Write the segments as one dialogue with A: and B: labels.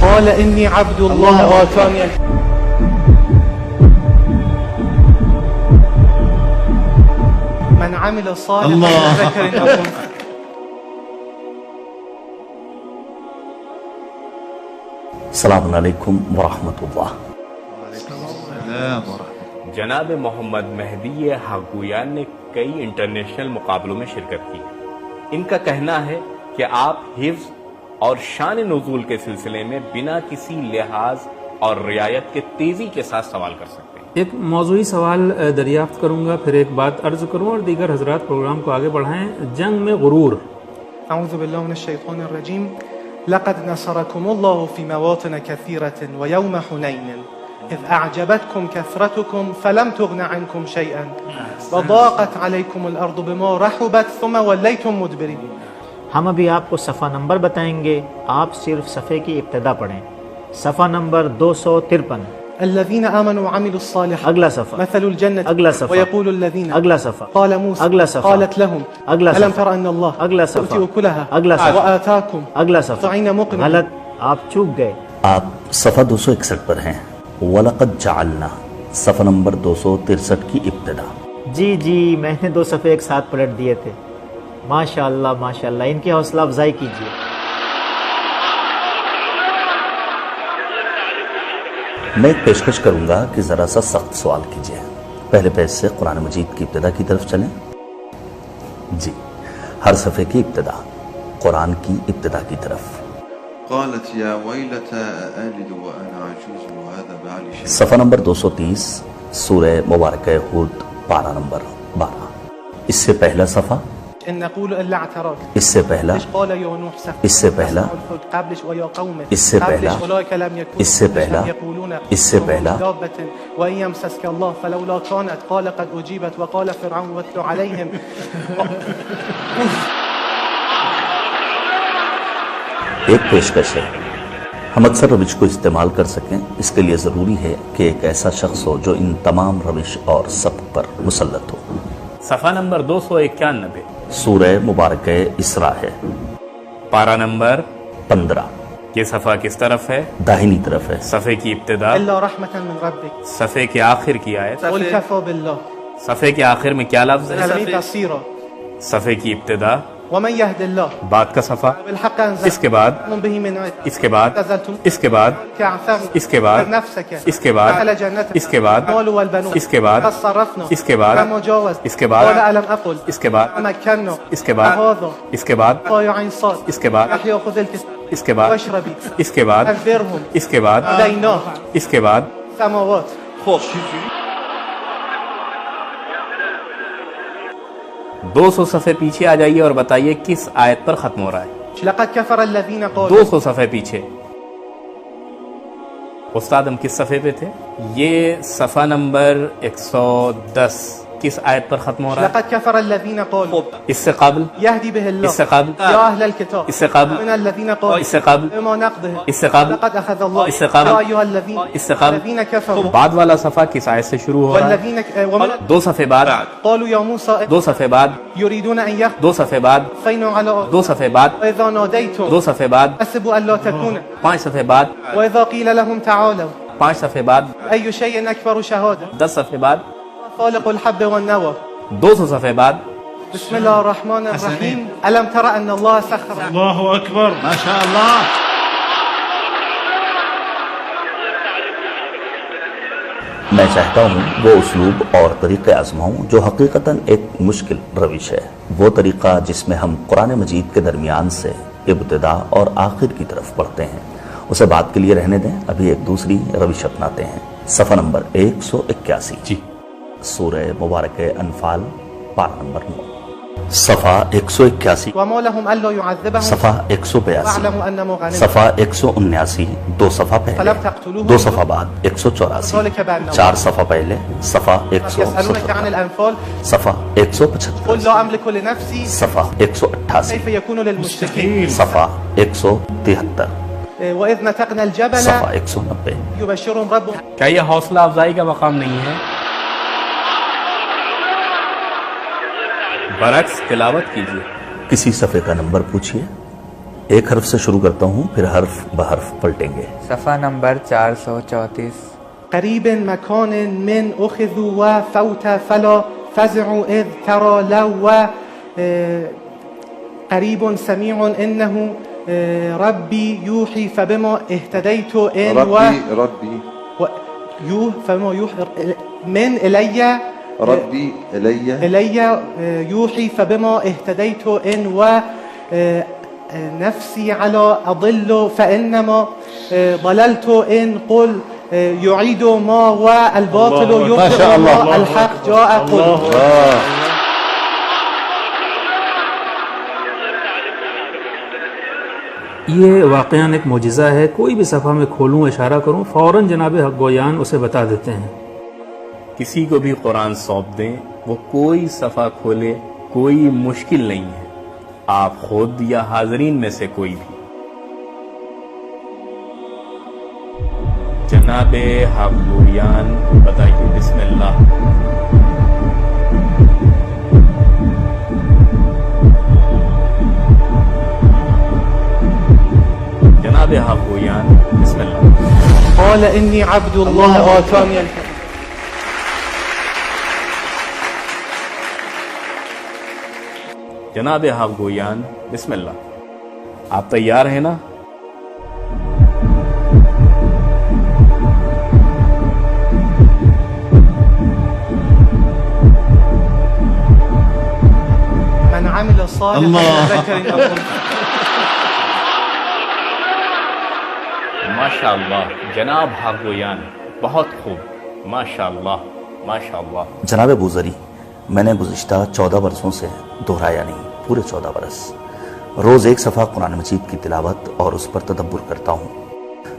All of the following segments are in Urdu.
A: قال إني عبد الله وآتاني من عمل صالحا من ذكر أو أنثى.
B: السلام علیکم ورحمۃ اللہ۔
C: جناب محمد مہدی حقگویان نے کئی انٹرنیشنل مقابلوں میں شرکت کی۔ ان کا کہنا ہے کہ آپ حفظ اور شان نزول کے سلسلے میں بنا کسی لحاظ اور رعایت کے تیزی کے ساتھ سوال کر سکتے ہیں۔
D: ایک موضوعی سوال دریافت کروں گا، پھر ایک بات عرض کروں اور دیگر حضرات پروگرام کو آگے بڑھائیں۔ جنگ میں غرور۔
A: أعوذ بالله من الشيطان الرجيم. لقد نصركم الله في مواطن كثيرة ويوم حنين إذ أعجبتكم كثرتكم فلم تغن عنكم شيئا وضاقت عليكم الأرض بما رحبت ثم وليتم مدبرين۔
E: ہم ابھی آپ کو صفحہ نمبر بتائیں گے، آپ صرف صفحے کی ابتدا پڑھیں۔ صفحہ نمبر 253۔
A: الذين آمنوا وعملوا الصالحات
E: اگلا صفحہ،
A: مثل الجنة
E: اگلا صفحہ،
A: ويقول الذين
E: اگلا صفحہ،
A: قال موسى
E: اگلا صفحہ،
A: قالت لهم
E: اگلا
A: ألم
E: صفحہ،
A: تر أن الله
E: اگلا صفحہ،
A: يؤتي أكلها
E: اگلا صفحہ،
A: وآتاكم
E: اگلا صفحہ،
A: طعين مقنع۔
E: غلط، آپ چوک گئے۔
B: آپ صفحہ 261 پر ہیں۔ وَلَقَدْ جَعَلْنَا، صفحہ نمبر 263 کی ابتدا۔
E: جی میں نے 2 صفحے ایک ساتھ پلٹ دیے تھے۔ ماشاءاللہ ماشاءاللہ، ان کی حوصلہ افزائی کیجیے۔
B: میں ایک پیشکش کروں گا کہ ذرا سا سخت سوال کیجیے۔ پہلے پیج سے قرآن مجید کی ابتدا کی طرف چلیں۔ جی، ہر صفحے کی ابتدا قرآن کی ابتدا کی طرف۔
F: قالت يا ويلتى أألد وأنا عجوز وهذا بعلي شيخ۔
B: صفحہ نمبر 230، سورہ مبارکہ ہود، پارہ نمبر 12۔ اس سے پہلا صفحہ،
A: إن نقول إلا اعتراك
B: اس سے پہلا،
A: قبلش قال يا نوح سفر
B: اس سے پہلا،
A: قبلش ويا قومه
B: اس سے پہلا،
A: قبلش أولئك لم يكونوا
B: اس سے پہلا،
A: يقولون
B: اس سے پہلا،
A: دابة وإن يمسسك الله فلولا كانت قال قد أجيبت وقال فرعون واتل عليهم۔
B: ایک پیشکش ہے، ہم اکثر روش کو استعمال کر سکیں، اس کے لیے ضروری ہے کہ ایک ایسا شخص ہو جو ان تمام روش اور سبق پر مسلط ہو۔
C: صفحہ نمبر 291،
B: سورہ مبارکہ اسراء ہے،
C: پارہ نمبر
B: 15۔
C: یہ صفحہ کس طرف ہے؟
B: داہنی طرف ہے۔
C: صفحے کی ابتدا،
A: إلا رحمة من ربك
C: صفحے کے آخر کی آیت،
A: قل كفى بالله
C: صفحے کے آخر میں کیا لفظ ہے؟
A: سميع بصيرا
C: صفحے کی ابتدا،
A: ومن يهد الله
C: بعد کا صفحہ،
A: بالحق أنزل
C: اس کے بعد،
A: به من عند
C: اس کے بعد،
A: اعتزلتم
C: اس کے بعد،
A: كعثر
C: اس کے بعد،
A: نفسك
C: اس کے بعد،
A: دخل جنتك
C: اس کے بعد،
A: المال والبنون
C: اس کے بعد،
A: قد صرفنا
C: اس کے بعد،
A: كما جاوز
C: اس کے بعد،
A: قال ألم أقل
C: اس کے بعد،
A: مكنا
C: اس کے بعد،
A: هذا
C: اس کے بعد،
A: طايع عين صاد
C: اس کے بعد،
A: يحيى خذ الكتاب
C: اس کے بعد،
A: واشربي
C: اس کے بعد،
A: أنذرهم
C: اس کے بعد،
A: هديناه
C: اس کے بعد۔
A: سماوات
C: دو سو صفحے پیچھے آ جائیے اور بتائیے کس آیت پر ختم ہو رہا ہے؟
A: لقد كفر الذين قالوا
C: 200 صفحے پیچھے۔ استاد ہم کس صفحے پہ تھے؟ یہ صفحہ نمبر 110 کس آیت پر ختم ہو رہا ہے؟
A: لقد كفر الذين قالوا
C: اس سے قبل،
A: يهدي به الله
C: اس سے قبل،
A: يا أهل الكتاب
C: اس سے قبل،
A: من الذين قالوا
C: اس سے قبل،
A: بما نقضهم
C: اس سے قبل،
A: لقد أخذ الله
C: اس سے قبل،
A: يا أيها الذين
C: اس سے قبل،
A: الذين كفروا
C: بعد والا صفحہ کس آیت سے شروع ہو رہا ہے؟
A: والذين ومن
C: 2 صفحے بعد،
A: قالوا يا موسى
C: 2 صفحے بعد،
A: يريدون أن
C: 2 صفحے بعد،
A: يخفينوا على
C: 2 صفحے بعد،
A: وإذا ناديتم
C: 2 صفحے بعد،
A: حسبوا أن لا تكون
C: 5 صفحے بعد،
A: وإذا قيل لهم تعالوا
C: 5 صفحے بعد،
A: أي شيء أكبر شهادة
C: 10 صفحے بعد،
A: خالق الحب والنوى
C: 200 صفحے بعد۔
A: بسم الله الرحمن الرحيم ألم تر أن الله سخر
G: الله أكبر ما شاء الله۔
B: میں چاہتا ہوں وہ اسلوب اور طریقہ آزماؤں جو حقیقتاً ایک مشکل روش ہے، وہ طریقہ جس میں ہم قرآن مجید کے درمیان سے ابتدا اور آخر کی طرف پڑھتے ہیں، اسے بات کے لیے رہنے دیں، ابھی ایک دوسری روش اپناتے ہیں۔ صفحہ نمبر 181،
C: جی،
B: سورہ مبارکہ انفال، پارہ نمبر 9۔ صفحہ 181،
A: وما لهم ألا يعذبهم
B: صفحہ 182،
A: واعلموا أنما غنمتم
B: صفحہ 179، 2 صفحہ پہلے،
A: فلم تقتلوهم
B: 2 صفحہ بعد، 184،
A: ذلك بأنهم
B: 4 صفحہ پہلے، صفحہ
A: يسألونك عن
B: 177،
A: الأنفال
B: صفحہ
A: قل
B: 175،
A: لا أملك لنفسي
B: صفحہ 188،
A: كيف يكون للمشركين
B: صفحہ 173،
A: وإذ نتقنا الجبل
B: صفحہ 190۔
A: يبشرهم ربهم
C: کیا یہ حوصلہ افزائی کا مقام نہیں ہے؟ برعکس تلاوت کیجیے۔
B: کسی صفحے کا نمبر پوچھئے، ایک حرف سے شروع کرتا ہوں، پھر حرف بحرف پلٹیں گے۔
H: صفحہ نمبر 434۔
A: قريب مكان من أخذوا وفوت فلا فزعوا إذ ترى لو قريب سميع إنه ربي يوحي فبما اهتديت إن
F: ربي
A: فبما يوحي من إلي
F: ربي إلي
A: يوحي فبما اهتديت إن نفسي على أضل فإنما ضللت إن قل يعيد ما والباطل يبطل ما الحق جاء قل.
D: یہ واقعاً ایک معجزہ ہے، کوئی بھی صفحہ میں کھولوں اشارہ کروں فوراً جناب حق گویان اسے بتا دیتے ہیں۔
C: کسی کو بھی قرآن سونپ دیں، وہ کوئی صفحہ کھولے، کوئی مشکل نہیں ہے، آپ خود یا حاضرین میں سے کوئی بھی۔ جناب حق گویان بتائیے بسم اللہ۔ جناب حق گویان بسم اللہ۔
A: قال إني عبد الله آتاني الكتاب.
C: جناب حق گویان بسم اللہ۔ آپ تیار ہیں نا؟
A: من عمل صالحا من ذكر أو أنثى.
C: ماشاءاللہ جناب حق گویان، بہت خوب، ماشاءاللہ ماشاءاللہ۔
B: جناب بوزری، میں نے گزشتہ 14 برسوں سے دہرایا نہیں، پورے 14 برس روز ایک صفحہ قرآن مجید کی تلاوت اور اس پر تدبر کرتا ہوں۔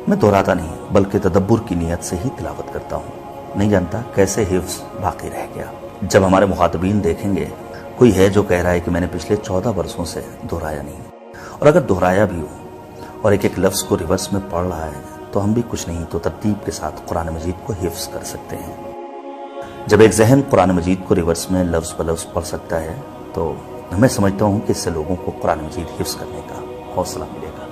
B: میں دہراتا نہیں بلکہ تدبر کی نیت سے ہی تلاوت کرتا ہوں۔ نہیں جانتا کیسے حفظ باقی رہ گیا۔ جب ہمارے مخاطبین دیکھیں گے کوئی ہے جو کہہ رہا ہے کہ میں نے پچھلے 14 برسوں سے دہرایا نہیں، اور اگر دہرایا بھی ہو اور ایک ایک لفظ کو ریورس میں پڑھ رہا ہے تو ہم بھی کچھ نہیں تو ترتیب کے ساتھ قرآن مجید کو حفظ کر سکتے ہیں۔ جب ایک ذہن قرآن مجید کو ریورس میں لفظ بہ لفظ پڑھ سکتا ہے تو میں سمجھتا ہوں کہ اس سے لوگوں کو قرآن مجید حفظ کرنے کا حوصلہ ملے گا۔